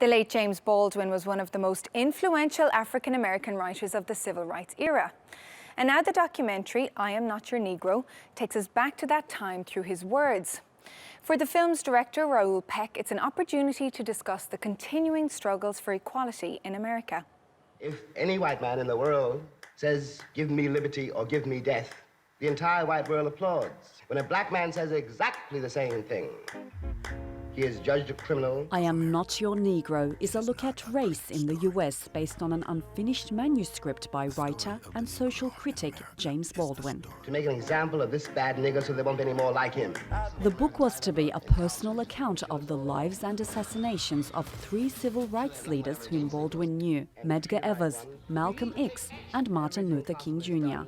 The late James Baldwin was one of the most influential African-American writers of the civil rights era. And now the documentary, I Am Not Your Negro, takes us back to that time through his words. For the film's director, Raoul Peck, it's an opportunity to discuss the continuing struggles for equality in America. If any white man in the world says, "Give me liberty or give me death," the entire white world applauds. When a black man says exactly the same thing, he is judged a criminal. I Am Not Your Negro is a look at race in the US based on an unfinished manuscript by writer and social critic James Baldwin. To make an example of this bad nigger so there won't be any more like him. The book was to be a personal account of the lives and assassinations of 3 civil rights leaders whom Baldwin knew: Medgar Evers, Malcolm X, and Martin Luther King Jr.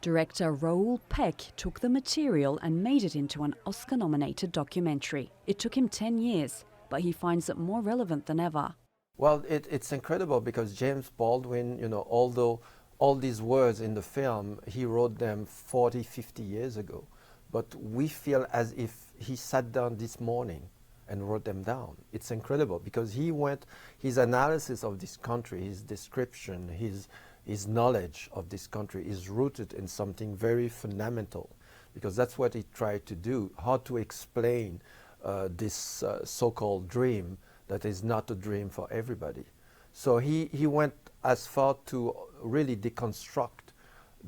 Director Raoul Peck took the material and made it into an Oscar-nominated documentary. It took him 10 years, but he finds it more relevant than ever. Well, it's incredible because James Baldwin, although all these words in the film, he wrote them 40, 50 years ago. But we feel as if he sat down this morning and wrote them down. It's incredible because his analysis of this country, his description, his knowledge of this country is rooted in something very fundamental, because that's what he tried to do, how to explain this so-called dream that is not a dream for everybody. So he went as far to really deconstruct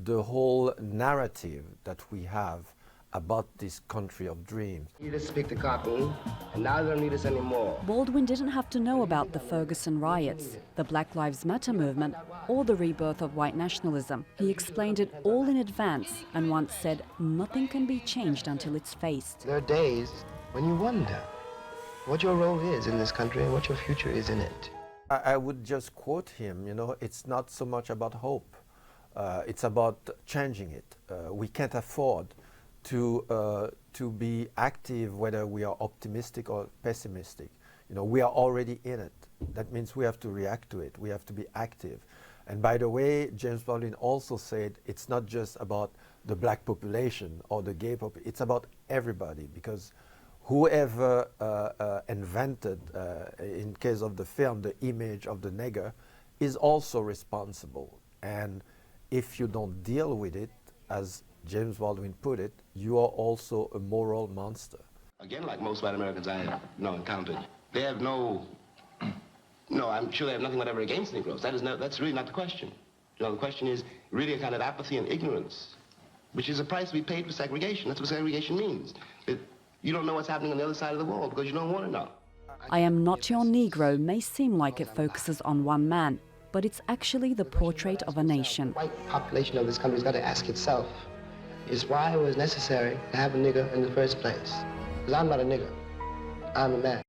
the whole narrative that we have about this country of dreams. You just speak to cotton, and now they don't need us anymore. Baldwin didn't have to know about the Ferguson riots, the Black Lives Matter movement, or the rebirth of white nationalism. He explained it all in advance and once said, "Nothing can be changed until it's faced." There are days when you wonder what your role is in this country and what your future is in it. I would just quote him, it's not so much about hope. It's about changing it. We can't afford to be active whether we are optimistic or pessimistic. We are already in it. That means we have to react to it. We have to be active. And by the way, James Baldwin also said it's not just about the black population or the gay population, it's about everybody, because whoever invented, in case of the film, the image of the nigger is also responsible. And if you don't deal with it, as James Baldwin put it, you are also a moral monster. Again, like most white Americans I encountered, they have I'm sure they have nothing whatever against Negroes. That's really not the question. The question is really a kind of apathy and ignorance, which is a price to be paid for segregation. That's what segregation means. You don't know what's happening on the other side of the wall because you don't want to know. I Am Not Your Negro may seem like it focuses on one man, but it's actually the portrait of a nation. The white population of this country has got to ask itself, is why it was necessary to have a nigger in the first place. Because I'm not a nigger, I'm a man.